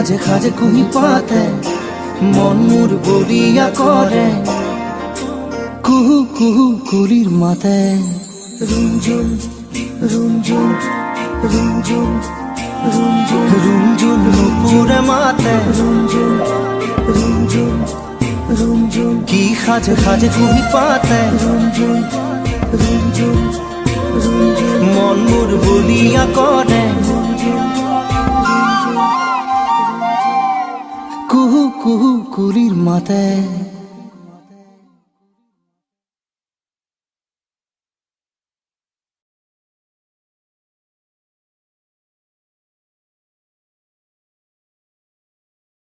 খাজে খাজে কুহি পাতে মন মোর বলিয়া করে কুহু কুহু কুলির মাতে রুঞ্জুন রুঞ্জুন রুঞ্জুন রুঞ্জুন রুঞ্জুন নুপুরে মাতে রুঞ্জুন রুঞ্জুন রুঞ্জুন কি খাজে খাজে কুহি পাতে রুঞ্জুন রুঞ্জুন রুঞ্জুন মন মোর বলিয়া করে কুহু কুহু কুলির মাতে।